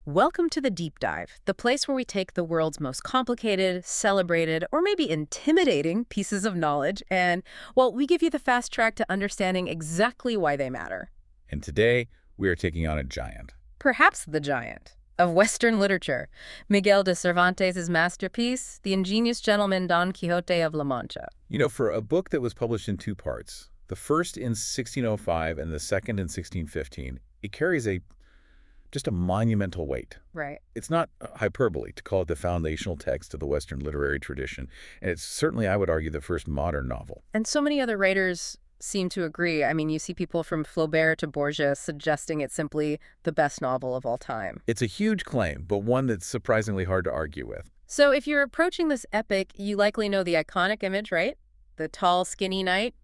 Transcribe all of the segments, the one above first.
Welcome to the Deep Dive, the place where we take the world's most complicated, celebrated, or maybe intimidating pieces of knowledge and, well, we give you the fast track to understanding exactly why they matter. And today, we are taking on a giant. Perhaps the giant of Western literature, Miguel de Cervantes' masterpiece, the ingenious gentleman Don Quixote of La Mancha. You know, for a book that was published in two parts, the first in 1605 and the second in 1615, it carries just a monumental weight. Right. It's not hyperbole to call it the foundational text of the Western literary tradition, and it's certainly, I would argue, the first modern novel. And so many other writers seem to agree. I mean, you see people from Flaubert to Borges suggesting it's simply the best novel of all time. It's a huge claim, but one that's surprisingly hard to argue with. So if you're approaching this epic, you likely know the iconic image, right? The tall, skinny knight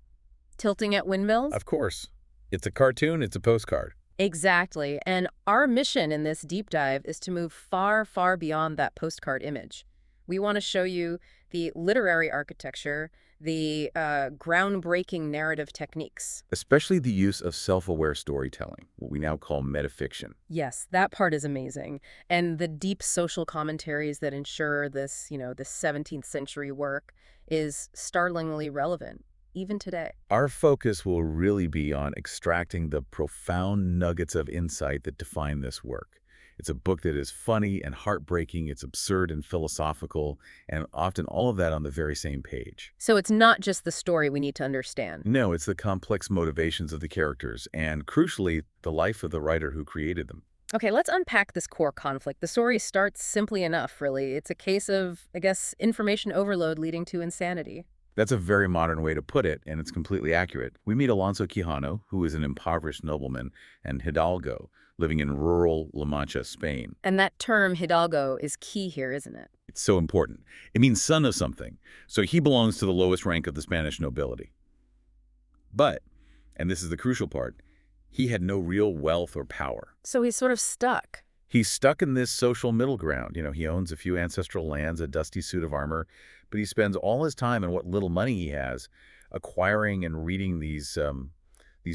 tilting at windmills? Of course. It's a cartoon, it's a postcard. Exactly. And our mission in this deep dive is to move far, far beyond that postcard image. We want to show you the literary architecture, the groundbreaking narrative techniques. Especially the use of self-aware storytelling, what we now call metafiction. Yes, that part is amazing. And the deep social commentaries that ensure this, this 17th century work is startlingly relevant, even today. Our focus will really be on extracting the profound nuggets of insight that define this work. It's a book that is funny and heartbreaking, it's absurd and philosophical, and often all of that on the very same page. So it's not just the story we need to understand. No, it's the complex motivations of the characters, and crucially, the life of the writer who created them. Okay, let's unpack this core conflict. The story starts simply enough, really. It's a case of, I guess, information overload leading to insanity. That's a very modern way to put it, and it's completely accurate. We meet Alonso Quijano, who is an impoverished nobleman, and Hidalgo, living in rural La Mancha, Spain. And that term, Hidalgo, is key here, isn't it? It's so important. It means son of something, so he belongs to the lowest rank of the Spanish nobility. But, and this is the crucial part, he had no real wealth or power. So he's sort of stuck. He's stuck in this social middle ground. You know, he owns a few ancestral lands, a dusty suit of armor, but he spends all his time and what little money he has acquiring and reading these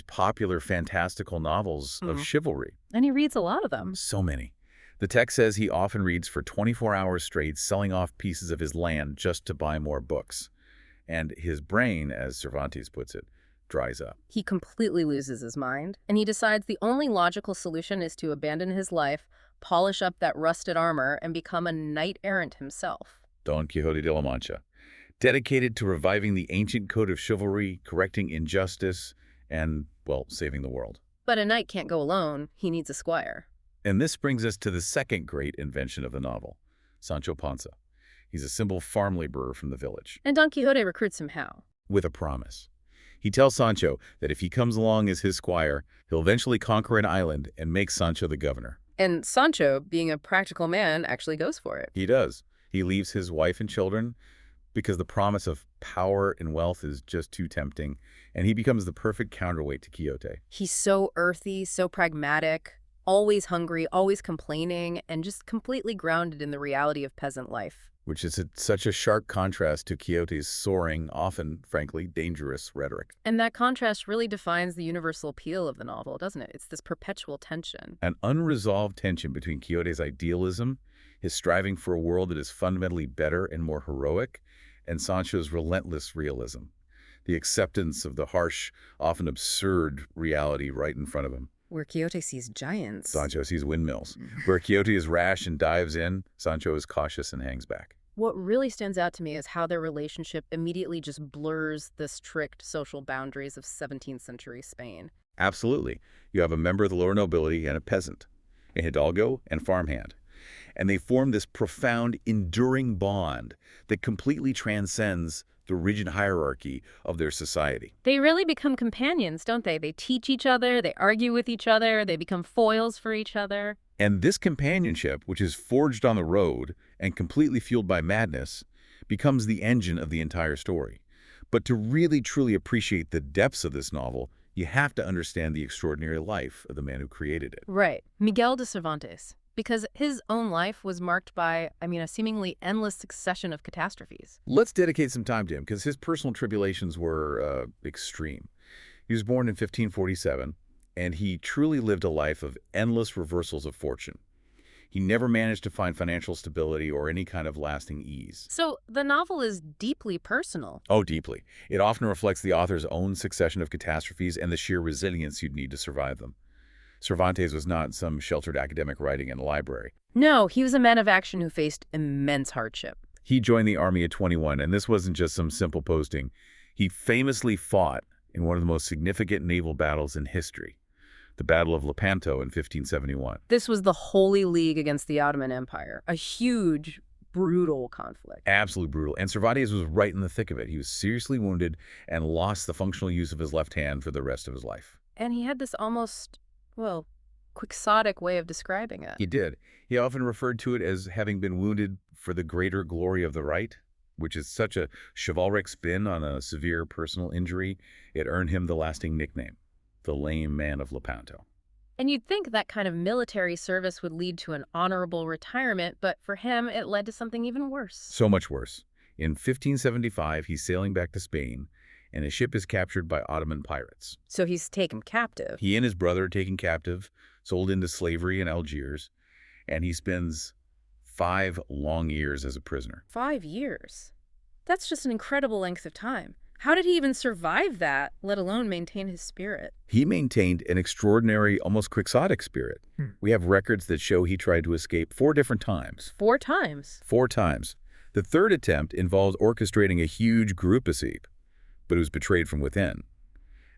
popular fantastical novels of chivalry. And he reads a lot of them. So many. The text says he often reads for 24 hours straight, selling off pieces of his land just to buy more books. And his brain, as Cervantes puts it, dries up. He completely loses his mind, and he decides the only logical solution is to abandon his life, polish up that rusted armor, and become a knight-errant himself. Don Quixote de la Mancha, dedicated to reviving the ancient code of chivalry, correcting injustice, and, well, saving the world. But a knight can't go alone. He needs a squire. And this brings us to the second great invention of the novel, Sancho Panza. He's a simple farm laborer from the village. And Don Quixote recruits him how? With a promise. He tells Sancho that if he comes along as his squire, he'll eventually conquer an island and make Sancho the governor. And Sancho, being a practical man, actually goes for it. He does. He leaves his wife and children because the promise of power and wealth is just too tempting, and he becomes the perfect counterweight to Quixote. He's so earthy, so pragmatic, always hungry, always complaining, and just completely grounded in the reality of peasant life. Which is such a sharp contrast to Quixote's soaring, often, frankly, dangerous rhetoric. And that contrast really defines the universal appeal of the novel, doesn't it? It's this perpetual tension. An unresolved tension between Quixote's idealism, his striving for a world that is fundamentally better and more heroic, and Sancho's relentless realism, the acceptance of the harsh, often absurd reality right in front of him. Where Quixote sees giants. Sancho sees windmills. Where Quixote is rash and dives in, Sancho is cautious and hangs back. What really stands out to me is how their relationship immediately just blurs the strict social boundaries of 17th century Spain. Absolutely. You have a member of the lower nobility and a peasant, a hidalgo and farmhand. And they form this profound, enduring bond that completely transcends the rigid hierarchy of their society. They really become companions, don't they? They teach each other, they argue with each other, they become foils for each other. And this companionship, which is forged on the road and completely fueled by madness, becomes the engine of the entire story. But to really truly appreciate the depths of this novel, you have to understand the extraordinary life of the man who created it. Right. Miguel de Cervantes. Because his own life was marked by, a seemingly endless succession of catastrophes. Let's dedicate some time to him, because his personal tribulations were extreme. He was born in 1547, and he truly lived a life of endless reversals of fortune. He never managed to find financial stability or any kind of lasting ease. So the novel is deeply personal. Oh, deeply. It often reflects the author's own succession of catastrophes and the sheer resilience you'd need to survive them. Cervantes was not some sheltered academic writing in a library. No, he was a man of action who faced immense hardship. He joined the army at 21, and this wasn't just some simple posting. He famously fought in one of the most significant naval battles in history, the Battle of Lepanto in 1571. This was the Holy League against the Ottoman Empire, a huge, brutal conflict. Absolutely brutal. And Cervantes was right in the thick of it. He was seriously wounded and lost the functional use of his left hand for the rest of his life. And he had this almost, well, quixotic way of describing it. He did. He often referred to it as having been wounded for the greater glory of the right, which is such a chivalric spin on a severe personal injury. It earned him the lasting nickname, the Lame Man of Lepanto. And you'd think that kind of military service would lead to an honorable retirement, but for him, it led to something even worse. So much worse. In 1575, he's sailing back to Spain, and his ship is captured by Ottoman pirates. So he's taken captive. He and his brother are taken captive, sold into slavery in Algiers, and he spends 5 long years as a prisoner. 5 years? That's just an incredible length of time. How did he even survive that, let alone maintain his spirit? He maintained an extraordinary, almost quixotic spirit. We have records that show he tried to escape 4 different times. 4 times? 4 times. The third attempt involved orchestrating a huge group escape, but it was betrayed from within.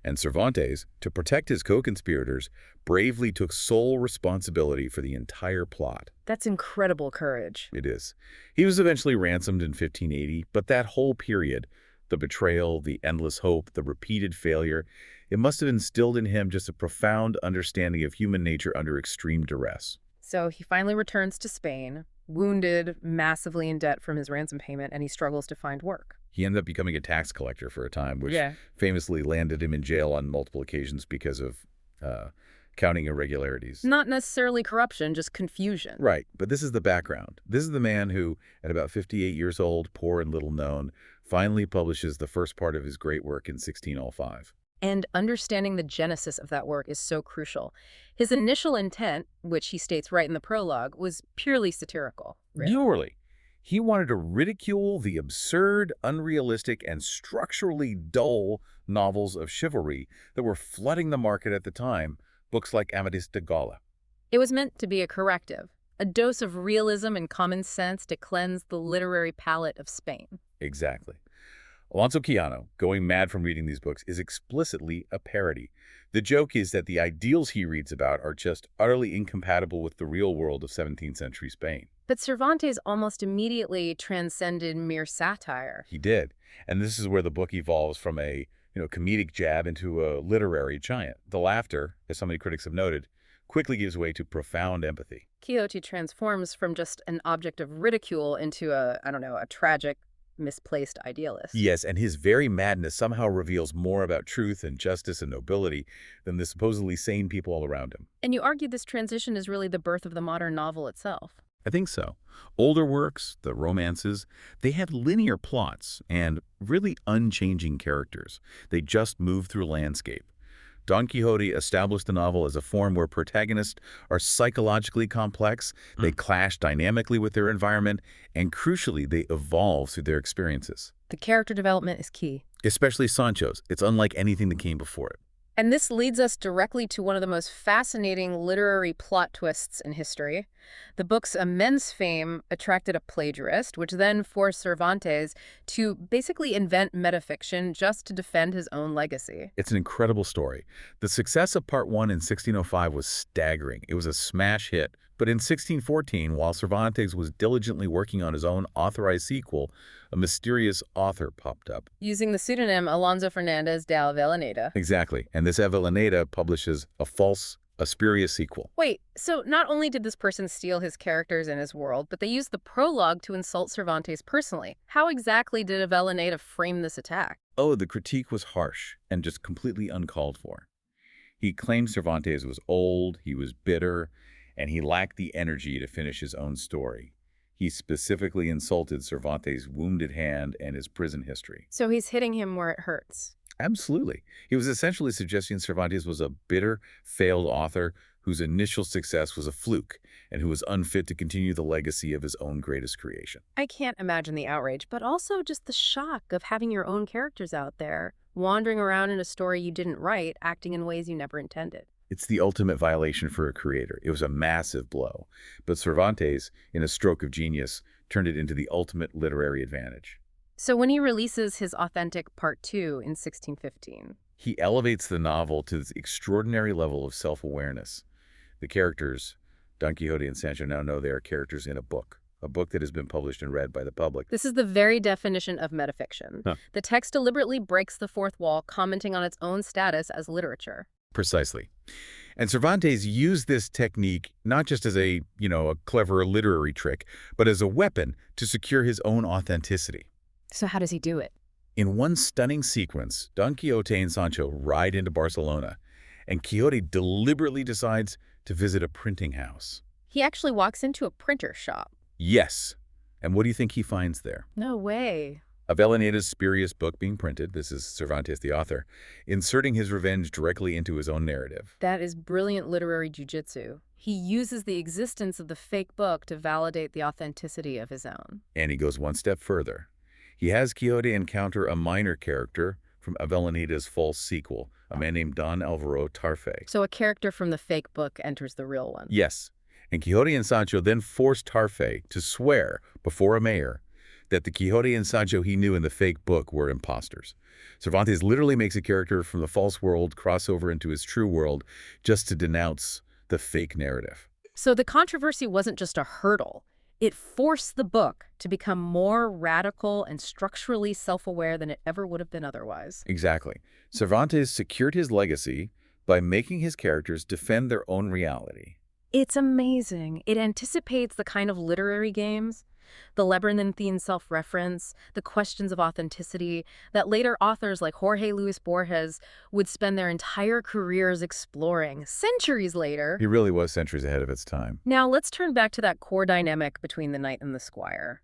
And Cervantes, to protect his co-conspirators, bravely took sole responsibility for the entire plot. That's incredible courage. It is. He was eventually ransomed in 1580, but that whole period, the betrayal, the endless hope, the repeated failure, it must have instilled in him just a profound understanding of human nature under extreme duress. So he finally returns to Spain, wounded, massively in debt from his ransom payment, and he struggles to find work. He ended up becoming a tax collector for a time, which Yeah. famously landed him in jail on multiple occasions because of counting irregularities. Not necessarily corruption, just confusion. Right, but this is the background. This is the man who, at about 58 years old, poor and little known, finally publishes the first part of his great work in 1605. And understanding the genesis of that work is so crucial. His initial intent, which he states right in the prologue, was purely satirical. Purely. He wanted to ridicule the absurd, unrealistic, and structurally dull novels of chivalry that were flooding the market at the time, books like Amadis de Gaula. It was meant to be a corrective, a dose of realism and common sense to cleanse the literary palate of Spain. Exactly. Alonso Quijano, going mad from reading these books, is explicitly a parody. The joke is that the ideals he reads about are just utterly incompatible with the real world of 17th century Spain. But Cervantes almost immediately transcended mere satire. He did. And this is where the book evolves from a comedic jab into a literary giant. The laughter, as so many critics have noted, quickly gives way to profound empathy. Quixote transforms from just an object of ridicule into a tragic, misplaced idealist. Yes, and his very madness somehow reveals more about truth and justice and nobility than the supposedly sane people all around him. And you argue this transition is really the birth of the modern novel itself. I think so. Older works, the romances, they had linear plots and really unchanging characters. They just move through landscape. Don Quixote established the novel as a form where protagonists are psychologically complex, they clash dynamically with their environment, and crucially, they evolve through their experiences. The character development is key. Especially Sancho's. It's unlike anything that came before it. And this leads us directly to one of the most fascinating literary plot twists in history. The book's immense fame attracted a plagiarist, which then forced Cervantes to basically invent metafiction just to defend his own legacy. It's an incredible story. The success of Part 1 in 1605 was staggering. It was a smash hit. But in 1614, while Cervantes was diligently working on his own authorized sequel, a mysterious author popped up. Using the pseudonym Alonso Fernández de Avellaneda. Exactly. And this Avellaneda publishes a spurious sequel. Wait, so not only did this person steal his characters and his world, but they used the prologue to insult Cervantes personally. How exactly did Avellaneda frame this attack? Oh, the critique was harsh and just completely uncalled for. He claimed Cervantes was old, he was bitter, and he lacked the energy to finish his own story. He specifically insulted Cervantes' wounded hand and his prison history. So he's hitting him where it hurts. Absolutely. He was essentially suggesting Cervantes was a bitter, failed author whose initial success was a fluke and who was unfit to continue the legacy of his own greatest creation. I can't imagine the outrage, but also just the shock of having your own characters out there, wandering around in a story you didn't write, acting in ways you never intended. It's the ultimate violation for a creator. It was a massive blow. But Cervantes, in a stroke of genius, turned it into the ultimate literary advantage. So when he releases his authentic Part 2 in 1615, He elevates the novel to this extraordinary level of self-awareness. The characters, Don Quixote and Sancho, now know they are characters in a book that has been published and read by the public. this is the very definition of metafiction. Huh. The text deliberately breaks the fourth wall, commenting on its own status as literature. Precisely. And Cervantes used this technique not just as a clever literary trick, but as a weapon to secure his own authenticity. So how does he do it? In one stunning sequence, Don Quixote and Sancho ride into Barcelona, and Quixote deliberately decides to visit a printing house. He actually walks into a printer shop. Yes. And what do you think he finds there? No way. Avellaneda's spurious book being printed, this is Cervantes the author, inserting his revenge directly into his own narrative. That is brilliant literary jujitsu. He uses the existence of the fake book to validate the authenticity of his own. And he goes one step further. He has Quixote encounter a minor character from Avellaneda's false sequel, a man named Don Alvaro Tarfe. So a character from the fake book enters the real one. Yes, and Quixote and Sancho then force Tarfe to swear before a mayor that the Quixote and Sancho he knew in the fake book were imposters. Cervantes literally makes a character from the false world cross over into his true world just to denounce the fake narrative. So the controversy wasn't just a hurdle. It forced the book to become more radical and structurally self-aware than it ever would have been otherwise. Exactly. Cervantes secured his legacy by making his characters defend their own reality. It's amazing. It anticipates the kind of literary games, the labyrinthine self-reference, the questions of authenticity that later authors like Jorge Luis Borges would spend their entire careers exploring centuries later. He really was centuries ahead of its time. Now let's turn back to that core dynamic between the knight and the squire.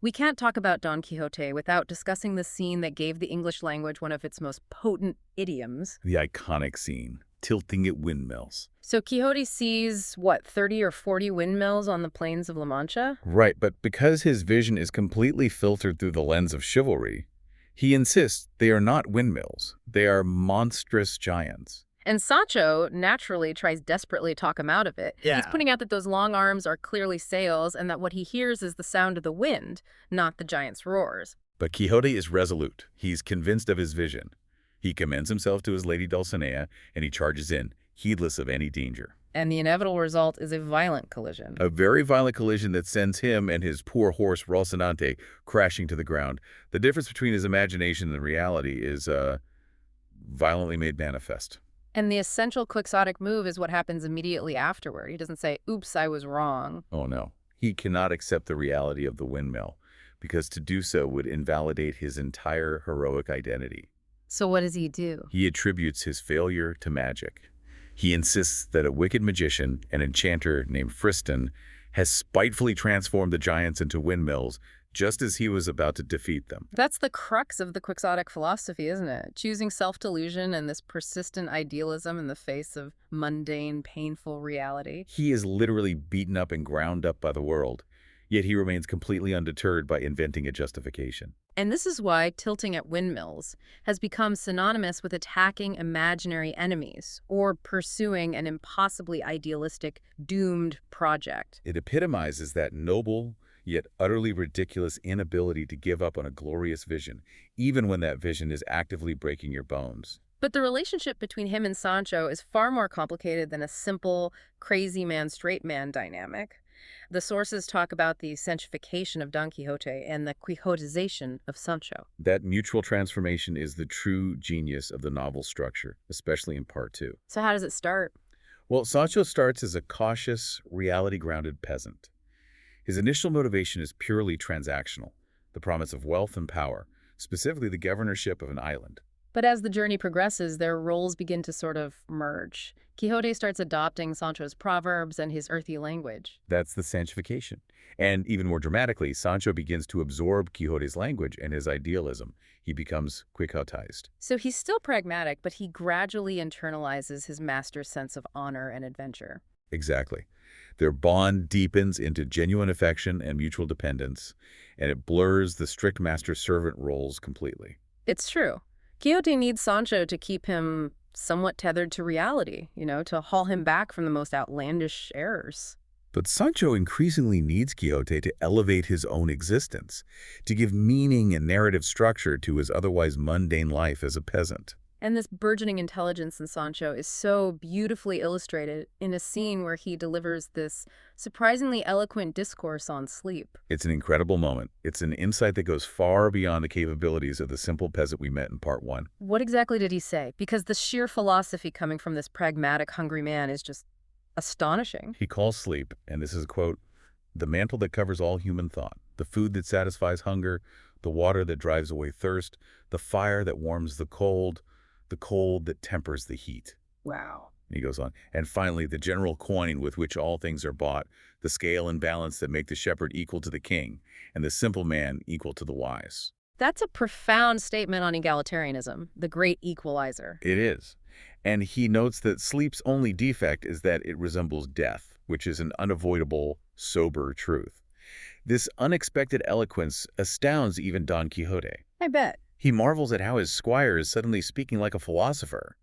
We can't talk about Don Quixote without discussing the scene that gave the English language one of its most potent idioms. The iconic scene, tilting at windmills. So Quixote sees, what, 30 or 40 windmills on the plains of La Mancha? Right, but because his vision is completely filtered through the lens of chivalry, he insists they are not windmills. They are monstrous giants. And Sancho naturally tries desperately to talk him out of it. Yeah. He's pointing out that those long arms are clearly sails and that what he hears is the sound of the wind, not the giant's roars. But Quixote is resolute. He's convinced of his vision. He commends himself to his lady Dulcinea, and he charges in, heedless of any danger. And the inevitable result is a violent collision. A very violent collision that sends him and his poor horse Rocinante crashing to the ground. The difference between his imagination and reality is violently made manifest. And the essential quixotic move is what happens immediately afterward. He doesn't say, oops, I was wrong. Oh no, he cannot accept the reality of the windmill, because to do so would invalidate his entire heroic identity. So what does he do? He attributes his failure to magic. He insists that a wicked magician, an enchanter named Friston, has spitefully transformed the giants into windmills just as he was about to defeat them. That's the crux of the quixotic philosophy, isn't it? Choosing self-delusion and this persistent idealism in the face of mundane, painful reality. He is literally beaten up and ground up by the world, yet he remains completely undeterred by inventing a justification. And this is why tilting at windmills has become synonymous with attacking imaginary enemies or pursuing an impossibly idealistic, doomed project. It epitomizes that noble, yet utterly ridiculous inability to give up on a glorious vision, even when that vision is actively breaking your bones. But the relationship between him and Sancho is far more complicated than a simple crazy man, straight man dynamic. The sources talk about the Sanchification of Don Quixote and the Quixotization of Sancho. That mutual transformation is the true genius of the novel structure, especially in Part 2. So how does it start? Well, Sancho starts as a cautious, reality-grounded peasant. His initial motivation is purely transactional, the promise of wealth and power, specifically the governorship of an island. But as the journey progresses, their roles begin to sort of merge. Quixote starts adopting Sancho's proverbs and his earthy language. That's the Sanchification. And even more dramatically, Sancho begins to absorb Quixote's language and his idealism. He becomes Quixotized. So he's still pragmatic, but he gradually internalizes his master's sense of honor and adventure. Exactly. Their bond deepens into genuine affection and mutual dependence, and it blurs the strict master-servant roles completely. It's true. Quixote needs Sancho to keep him somewhat tethered to reality, to haul him back from the most outlandish errors. But Sancho increasingly needs Quixote to elevate his own existence, to give meaning and narrative structure to his otherwise mundane life as a peasant. And this burgeoning intelligence in Sancho is so beautifully illustrated in a scene where he delivers this surprisingly eloquent discourse on sleep. It's an incredible moment. It's an insight that goes far beyond the capabilities of the simple peasant we met in part one. What exactly did he say? Because the sheer philosophy coming from this pragmatic, hungry man is just astonishing. He calls sleep, and this is a quote, "the mantle that covers all human thought, the food that satisfies hunger, the water that drives away thirst, the fire that warms the cold that tempers the heat." Wow. He goes on, "and finally, the general coin with which all things are bought, the scale and balance that make the shepherd equal to the king, and the simple man equal to the wise." That's a profound statement on egalitarianism, the great equalizer. It is. And he notes that sleep's only defect is that it resembles death, which is an unavoidable, sober truth. This unexpected eloquence astounds even Don Quixote. I bet. He marvels at how his squire is suddenly speaking like a philosopher.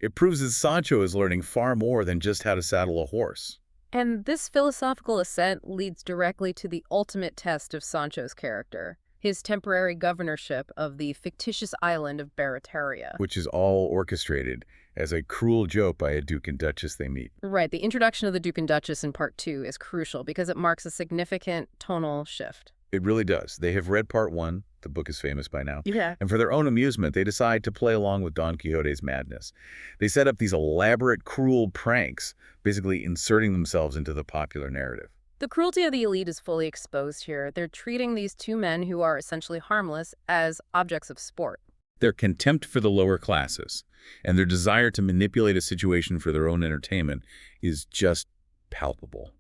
It proves that Sancho is learning far more than just how to saddle a horse. And this philosophical ascent leads directly to the ultimate test of Sancho's character, his temporary governorship of the fictitious island of Barataria. Which is all orchestrated as a cruel joke by a duke and duchess they meet. Right, the introduction of the Duke and Duchess in part 2 is crucial because it marks a significant tonal shift. It really does. They have read part one. The book is famous by now. Yeah. And for their own amusement, they decide to play along with Don Quixote's madness. They set up these elaborate, cruel pranks, basically inserting themselves into the popular narrative. The cruelty of the elite is fully exposed here. They're treating these two men who are essentially harmless as objects of sport. Their contempt for the lower classes and their desire to manipulate a situation for their own entertainment is just palpable.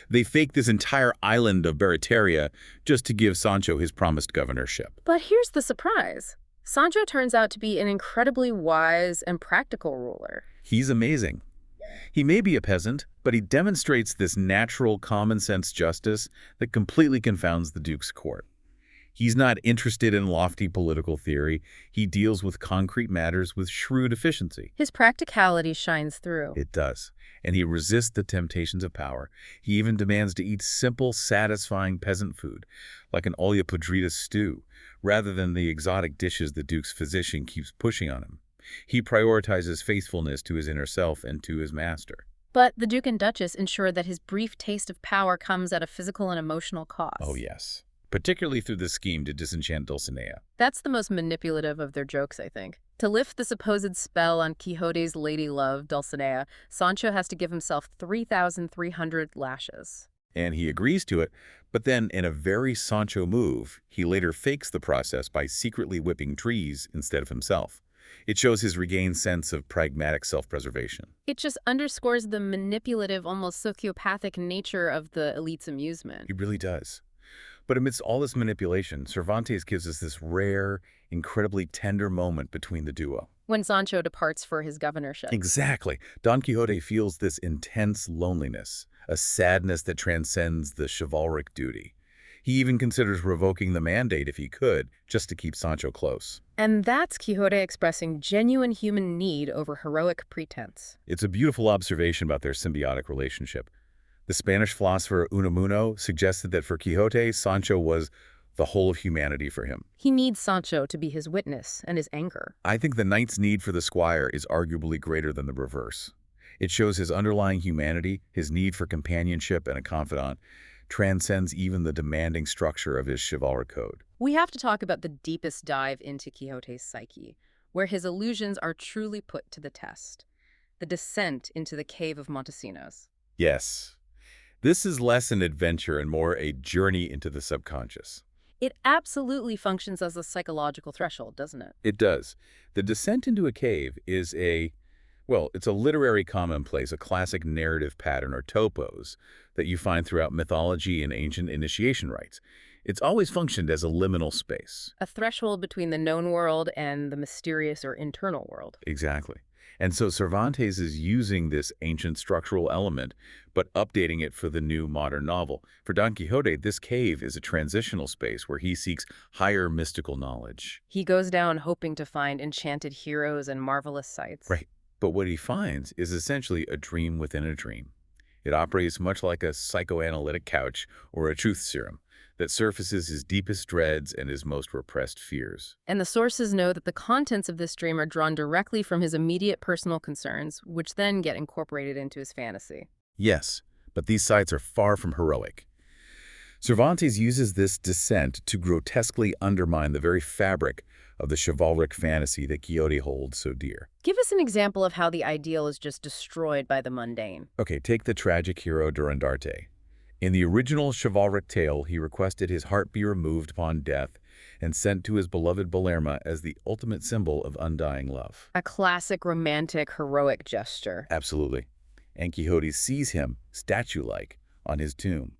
They fake this entire island of Barataria just to give Sancho his promised governorship. But here's the surprise. Sancho turns out to be an incredibly wise and practical ruler. He's amazing. He may be a peasant, but he demonstrates this natural common-sense justice that completely confounds the Duke's court. He's not interested in lofty political theory. He deals with concrete matters with shrewd efficiency. His practicality shines through. It does. And he resists the temptations of power. He even demands to eat simple, satisfying peasant food, like an olla podrida stew, rather than the exotic dishes the Duke's physician keeps pushing on him. He prioritizes faithfulness to his inner self and to his master. But the Duke and Duchess ensure that his brief taste of power comes at a physical and emotional cost. Oh, yes. Particularly through the scheme to disenchant Dulcinea. That's the most manipulative of their jokes, I think. To lift the supposed spell on Quixote's lady love, Dulcinea, Sancho has to give himself 3,300 lashes. And he agrees to it, but then in a very Sancho move, he later fakes the process by secretly whipping trees instead of himself. It shows his regained sense of pragmatic self-preservation. It just underscores the manipulative, almost sociopathic nature of the elite's amusement. It really does. But amidst all this manipulation, Cervantes gives us this rare, incredibly tender moment between the duo. When Sancho departs for his governorship. Exactly. Don Quixote feels this intense loneliness, a sadness that transcends the chivalric duty. He even considers revoking the mandate if he could, just to keep Sancho close. And that's Quixote expressing genuine human need over heroic pretense. It's a beautiful observation about their symbiotic relationship. The Spanish philosopher Unamuno suggested that for Quixote, Sancho was the whole of humanity for him. He needs Sancho to be his witness and his anchor. I think the knight's need for the squire is arguably greater than the reverse. It shows his underlying humanity, his need for companionship and a confidant, transcends even the demanding structure of his chivalric code. We have to talk about the deepest dive into Quixote's psyche, where his illusions are truly put to the test. The descent into the cave of Montesinos. Yes. This is less an adventure and more a journey into the subconscious. It absolutely functions as a psychological threshold, doesn't it? It does. The descent into a cave is well, it's a literary commonplace, a classic narrative pattern or topos that you find throughout mythology and ancient initiation rites. It's always functioned as a liminal space. A threshold between the known world and the mysterious or internal world. Exactly. And so Cervantes is using this ancient structural element, but updating it for the new modern novel. For Don Quixote, this cave is a transitional space where he seeks higher mystical knowledge. He goes down hoping to find enchanted heroes and marvelous sights. Right. But what he finds is essentially a dream within a dream. It operates much like a psychoanalytic couch or a truth serum that surfaces his deepest dreads and his most repressed fears. And the sources know that the contents of this dream are drawn directly from his immediate personal concerns, which then get incorporated into his fantasy. Yes, but these sites are far from heroic. Cervantes uses this descent to grotesquely undermine the very fabric of the chivalric fantasy that Quixote holds so dear. Give us an example of how the ideal is just destroyed by the mundane. Okay, take the tragic hero Durandarte. In the original chivalric tale, he requested his heart be removed upon death and sent to his beloved Belerma as the ultimate symbol of undying love. A classic romantic, heroic gesture. Absolutely. And Quixote sees him, statue-like, on his tomb.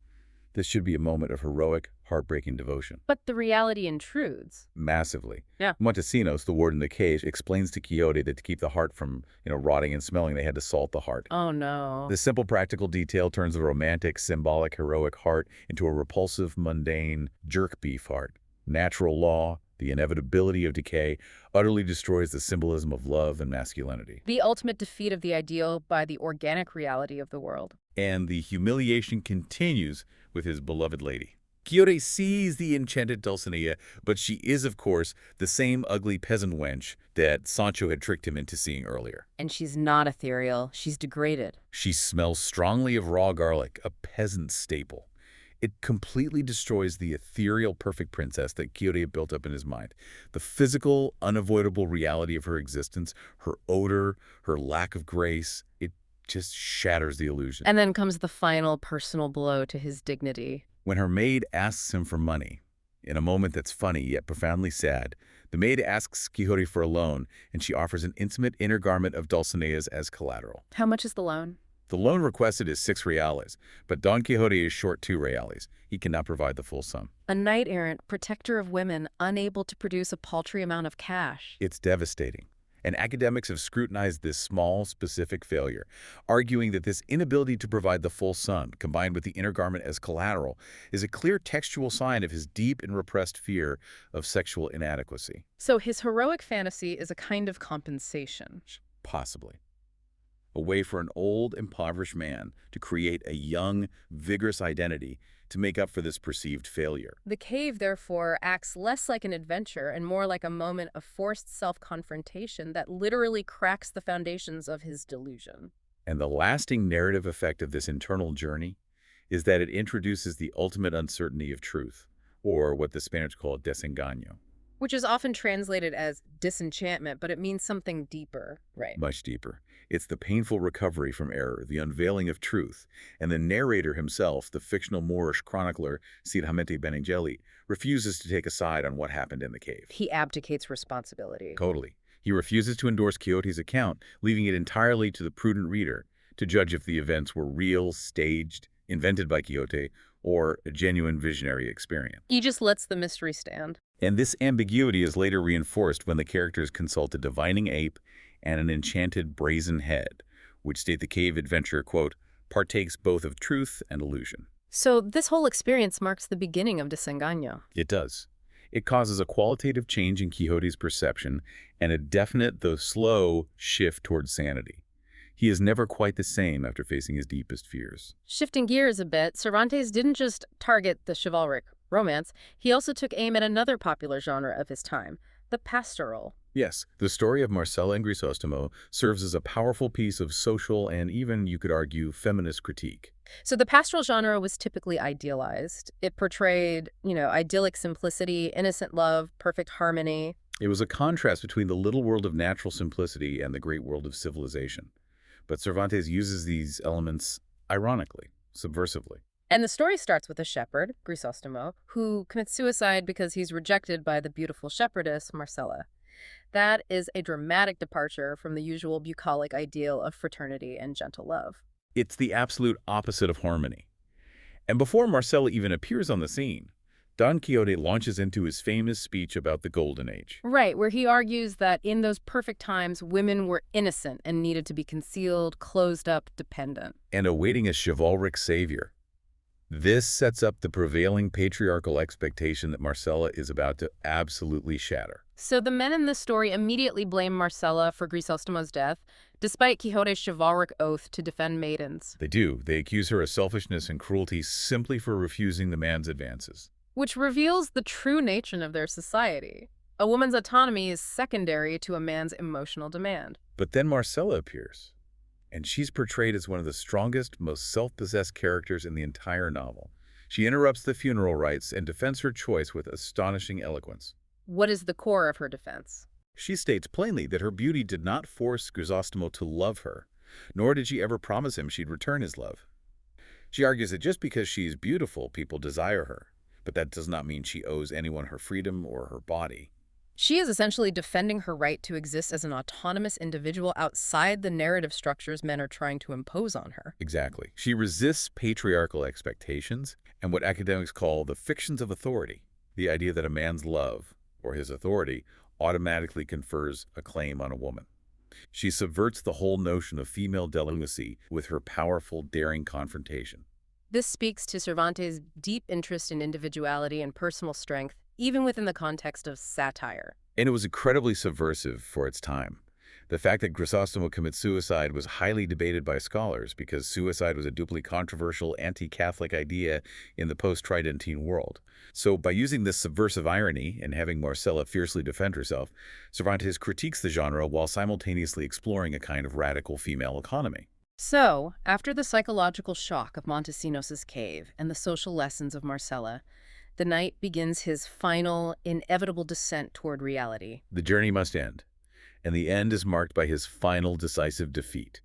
This should be a moment of heroic, heartbreaking devotion. But the reality intrudes. Massively. Yeah. Montesinos, the warden in the cage, explains to Quixote that to keep the heart from, rotting and smelling, they had to salt the heart. Oh, no. This simple practical detail turns the romantic, symbolic, heroic heart into a repulsive, mundane, jerk beef heart. Natural law, the inevitability of decay, utterly destroys the symbolism of love and masculinity. The ultimate defeat of the ideal by the organic reality of the world. And the humiliation continues with his beloved lady. Quixote sees the enchanted Dulcinea, but she is, of course, the same ugly peasant wench that Sancho had tricked him into seeing earlier. And she's not ethereal. She's degraded. She smells strongly of raw garlic, a peasant staple. It completely destroys the ethereal perfect princess that Quixote had built up in his mind. The physical, unavoidable reality of her existence, her odor, her lack of grace, it just shatters the illusion. And then comes the final personal blow to his dignity. When her maid asks him for money, in a moment that's funny yet profoundly sad, the maid asks Quixote for a loan, and she offers an intimate inner garment of Dulcinea's as collateral. How much is the loan? The loan requested is 6 reales, but Don Quixote is short 2 reales. He cannot provide the full sum. A knight-errant, protector of women, unable to produce a paltry amount of cash. It's devastating. And academics have scrutinized this small, specific failure, arguing that this inability to provide the full sum, combined with the inner garment as collateral, is a clear textual sign of his deep and repressed fear of sexual inadequacy. So his heroic fantasy is a kind of compensation. Possibly. A way for an old, impoverished man to create a young, vigorous identity to make up for this perceived failure. The cave, therefore, acts less like an adventure and more like a moment of forced self-confrontation that literally cracks the foundations of his delusion. And the lasting narrative effect of this internal journey is that it introduces the ultimate uncertainty of truth, or what the Spanish call desengaño. Which is often translated as disenchantment, but it means something deeper, right? Much deeper. It's the painful recovery from error, the unveiling of truth, and the narrator himself, the fictional Moorish chronicler Cid Hamete Benengeli, refuses to take a side on what happened in the cave. He abdicates responsibility. Totally. He refuses to endorse Quixote's account, leaving it entirely to the prudent reader to judge if the events were real, staged, invented by Quixote, or a genuine visionary experience. He just lets the mystery stand. And this ambiguity is later reinforced when the characters consult a divining ape and an enchanted brazen head, which state the cave adventure, quote, partakes both of truth and illusion. So this whole experience marks the beginning of Desengaño. It does. It causes a qualitative change in Quixote's perception and a definite, though slow, shift towards sanity. He is never quite the same after facing his deepest fears. Shifting gears a bit, Cervantes didn't just target the chivalric romance, he also took aim at another popular genre of his time, the pastoral. Yes, the story of Marcela and Grisostomo serves as a powerful piece of social and even, you could argue, feminist critique. So the pastoral genre was typically idealized. It portrayed, idyllic simplicity, innocent love, perfect harmony. It was a contrast between the little world of natural simplicity and the great world of civilization. But Cervantes uses these elements ironically, subversively. And the story starts with a shepherd, Grisostomo, who commits suicide because he's rejected by the beautiful shepherdess, Marcella. That is a dramatic departure from the usual bucolic ideal of fraternity and gentle love. It's the absolute opposite of harmony. And before Marcella even appears on the scene, Don Quixote launches into his famous speech about the Golden Age. Right, where he argues that in those perfect times, women were innocent and needed to be concealed, closed up, dependent. And awaiting a chivalric savior. This sets up the prevailing patriarchal expectation that Marcella is about to absolutely shatter. So the men in this story immediately blame Marcella for Grisostomo's death, despite Quixote's chivalric oath to defend maidens. They do. They accuse her of selfishness and cruelty simply for refusing the man's advances. Which reveals the true nature of their society. A woman's autonomy is secondary to a man's emotional demand. But then Marcella appears, and she's portrayed as one of the strongest, most self-possessed characters in the entire novel. She interrupts the funeral rites and defends her choice with astonishing eloquence. What is the core of her defense? She states plainly that her beauty did not force Grisostomo to love her, nor did she ever promise him she'd return his love. She argues that just because she is beautiful, people desire her, but that does not mean she owes anyone her freedom or her body. She is essentially defending her right to exist as an autonomous individual outside the narrative structures men are trying to impose on her. Exactly. She resists patriarchal expectations and what academics call the fictions of authority, the idea that a man's love, or his authority, automatically confers a claim on a woman. She subverts the whole notion of female delicacy with her powerful, daring confrontation. This speaks to Cervantes' deep interest in individuality and personal strength, even within the context of satire. And it was incredibly subversive for its time. The fact that Grisostomo commits suicide was highly debated by scholars because suicide was a deeply controversial anti-Catholic idea in the post-Tridentine world. So by using this subversive irony and having Marcella fiercely defend herself, Cervantes critiques the genre while simultaneously exploring a kind of radical female economy. So, after the psychological shock of Montesinos's cave and the social lessons of Marcella, the knight begins his final, inevitable descent toward reality. The journey must end, and the end is marked by his final decisive defeat.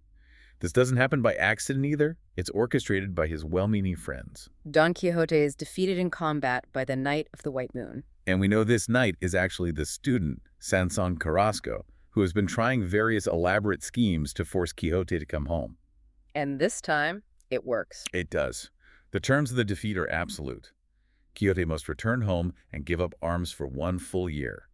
This doesn't happen by accident either. It's orchestrated by his well-meaning friends. Don Quixote is defeated in combat by the Knight of the White Moon. And we know this knight is actually the student, Sancho Carrasco, who has been trying various elaborate schemes to force Quixote to come home. And this time, it works. It does. The terms of the defeat are absolute. Quixote must return home and give up arms for 1 full year.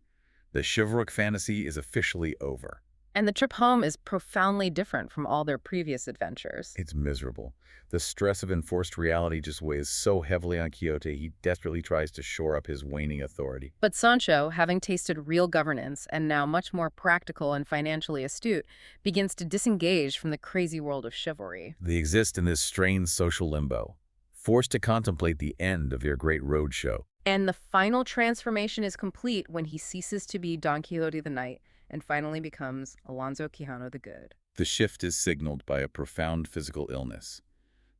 The chivalric fantasy is officially over. And the trip home is profoundly different from all their previous adventures. It's miserable. The stress of enforced reality just weighs so heavily on Quixote, he desperately tries to shore up his waning authority. But Sancho, having tasted real governance and now much more practical and financially astute, begins to disengage from the crazy world of chivalry. They exist in this strange social limbo, forced to contemplate the end of their great roadshow. And the final transformation is complete when he ceases to be Don Quixote the Knight and finally becomes Alonso Quijano the Good. The shift is signaled by a profound physical illness.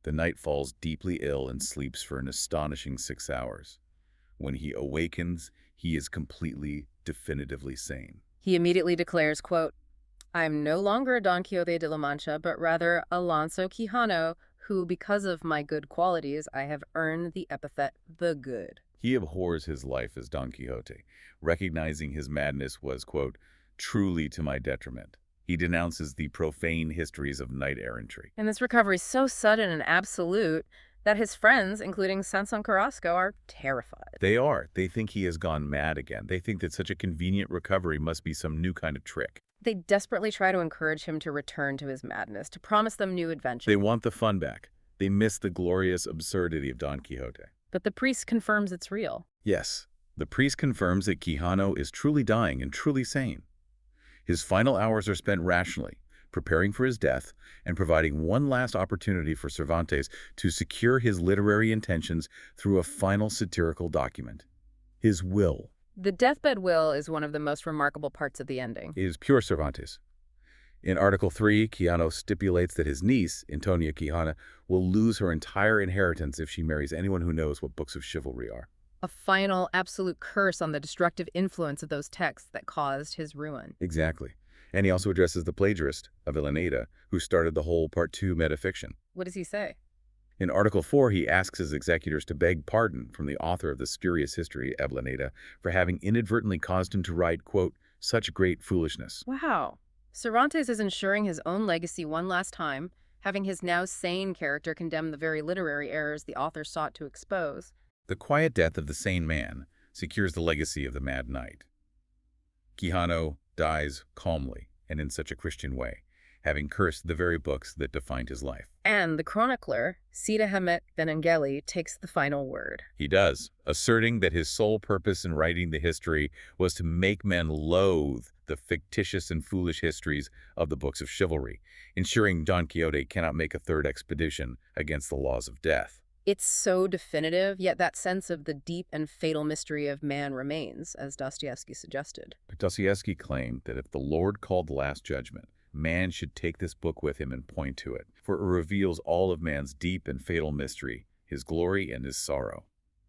The knight falls deeply ill and sleeps for an astonishing 6 hours. When he awakens, he is completely, definitively sane. He immediately declares, quote, "I'm no longer Don Quixote de la Mancha, but rather Alonso Quijano, who, because of my good qualities, I have earned the epithet the Good." He abhors his life as Don Quixote, recognizing his madness was, quote, truly to my detriment. He denounces the profane histories of knight-errantry. And this recovery is so sudden and absolute that his friends, including Sancho Carrasco, are terrified. They are. They think he has gone mad again. They think that such a convenient recovery must be some new kind of trick. They desperately try to encourage him to return to his madness, to promise them new adventures. They want the fun back. They miss the glorious absurdity of Don Quixote. But the priest confirms it's real. Yes, the priest confirms that Quijano is truly dying and truly sane. His final hours are spent rationally, preparing for his death and providing one last opportunity for Cervantes to secure his literary intentions through a final satirical document. His will. The deathbed will is one of the most remarkable parts of the ending. It is pure Cervantes. In Article 3, Quijano stipulates that his niece, Antonia Quijana, will lose her entire inheritance if she marries anyone who knows what books of chivalry are. A final, absolute curse on the destructive influence of those texts that caused his ruin. Exactly. And he also addresses the plagiarist, Avellaneda, who started the whole Part 2 metafiction. What does he say? In Article 4, he asks his executors to beg pardon from the author of the spurious history, Eblaneda, for having inadvertently caused him to write, quote, such great foolishness. Wow. Cervantes is ensuring his own legacy one last time, having his now sane character condemn the very literary errors the author sought to expose. The quiet death of the sane man secures the legacy of the mad knight. Quijano dies calmly and in such a Christian way, having cursed the very books that defined his life. And the chronicler, Cide Hamet Benengeli, takes the final word. He does, asserting that his sole purpose in writing the history was to make men loathe the fictitious and foolish histories of the books of chivalry, ensuring Don Quixote cannot make a third expedition against the laws of death. It's so definitive, yet that sense of the deep and fatal mystery of man remains, as Dostoevsky suggested. But Dostoevsky claimed that if the Lord called the Last Judgment, man should take this book with him and point to it, for it reveals all of man's deep and fatal mystery, his glory and his sorrow.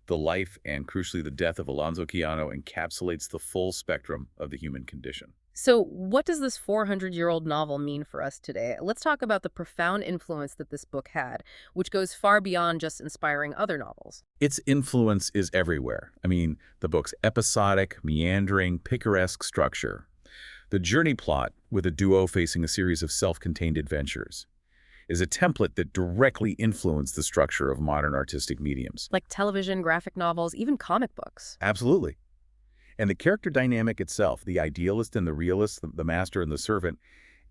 The life and, crucially, the death of Alonso Quijano encapsulates the full spectrum of the human condition. So what does this 400-year-old novel mean for us today? Let's talk about the profound influence that this book had, which goes far beyond just inspiring other novels. Its influence is everywhere. I mean, the book's episodic, meandering, picaresque structure. The journey plot, with a duo facing a series of self-contained adventures, is a template that directly influenced the structure of modern artistic mediums. Like television, graphic novels, even comic books. Absolutely. And the character dynamic itself, the idealist and the realist, the master and the servant,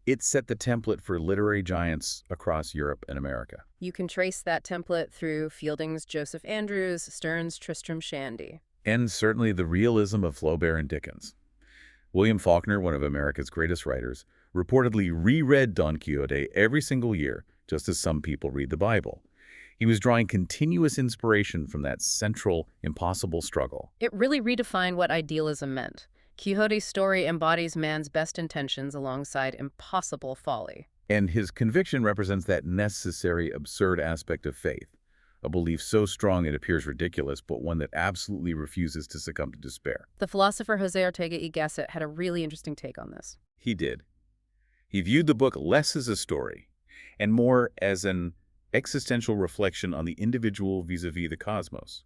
it set the template for literary giants across Europe and America. You can trace that template through Fielding's Joseph Andrews, Sterne's Tristram Shandy. And certainly the realism of Flaubert and Dickens. William Faulkner, one of America's greatest writers, reportedly reread Don Quixote every single year, just as some people read the Bible. He was drawing continuous inspiration from that central, impossible struggle. It really redefined what idealism meant. Quixote's story embodies man's best intentions alongside impossible folly. And his conviction represents that necessary, absurd aspect of faith, a belief so strong it appears ridiculous, but one that absolutely refuses to succumb to despair. The philosopher Jose Ortega y Gasset had a really interesting take on this. He did. He viewed the book less as a story and more as an existential reflection on the individual vis-a-vis the cosmos.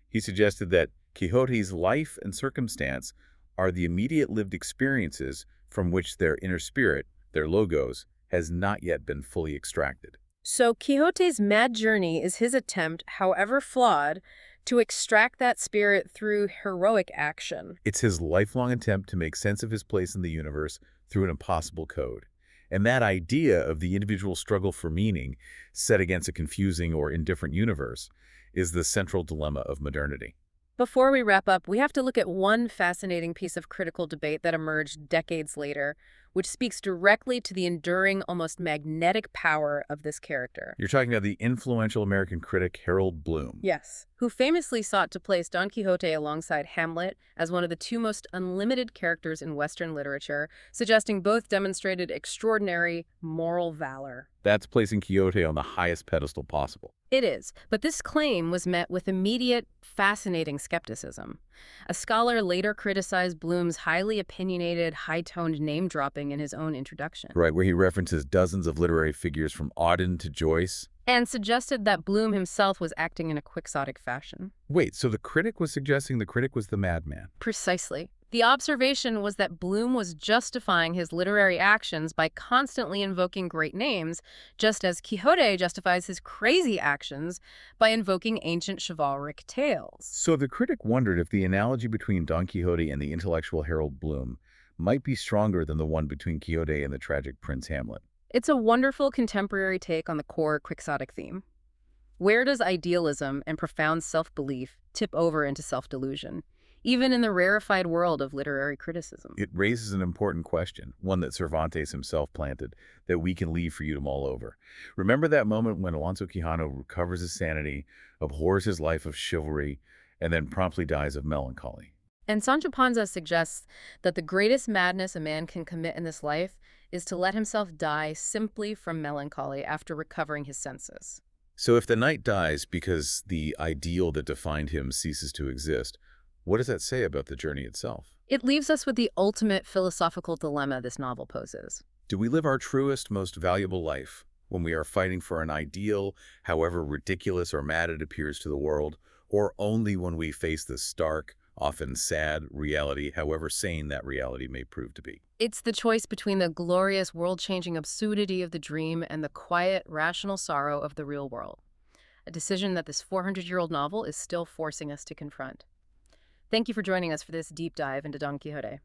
He suggested that Quixote's life and circumstance are the immediate lived experiences from which their inner spirit, their logos, has not yet been fully extracted. So Quixote's mad journey is his attempt, however flawed, to extract that spirit through heroic action. It's his lifelong attempt to make sense of his place in the universe through an impossible code. And that idea of the individual struggle for meaning set against a confusing or indifferent universe is the central dilemma of modernity. Before we wrap up, we have to look at one fascinating piece of critical debate that emerged decades later, which speaks directly to the enduring, almost magnetic power of this character. You're talking about the influential American critic Harold Bloom. Yes, who famously sought to place Don Quixote alongside Hamlet as one of the two most unlimited characters in Western literature, suggesting both demonstrated extraordinary moral valor. That's placing Quixote on the highest pedestal possible. It is, but this claim was met with immediate, fascinating skepticism. A scholar later criticized Bloom's highly opinionated, high-toned name-dropping in his own introduction. Right, where he references dozens of literary figures from Auden to Joyce. And suggested that Bloom himself was acting in a quixotic fashion. Wait, so the critic was suggesting the critic was the madman? Precisely. The observation was that Bloom was justifying his literary actions by constantly invoking great names, just as Quixote justifies his crazy actions by invoking ancient chivalric tales. So the critic wondered if the analogy between Don Quixote and the intellectual Harold Bloom might be stronger than the one between Quixote and the tragic Prince Hamlet. It's a wonderful contemporary take on the core quixotic theme. Where does idealism and profound self-belief tip over into self-delusion, even in the rarefied world of literary criticism? It raises an important question, one that Cervantes himself planted, that we can leave for you to mull over. Remember that moment when Alonso Quijano recovers his sanity, abhors his life of chivalry, and then promptly dies of melancholy? And Sancho Panza suggests that the greatest madness a man can commit in this life is to let himself die simply from melancholy after recovering his senses. So if the knight dies because the ideal that defined him ceases to exist, what does that say about the journey itself? It leaves us with the ultimate philosophical dilemma this novel poses. Do we live our truest, most valuable life, When we are fighting for an ideal, however ridiculous or mad it appears to the world, or only when we face the stark, often sad reality, however sane that reality may prove to be. It's the choice between the glorious world-changing absurdity of the dream and the quiet, rational sorrow of the real world. A decision that this 400-year-old novel is still forcing us to confront. Thank you for joining us for this deep dive into Don Quixote.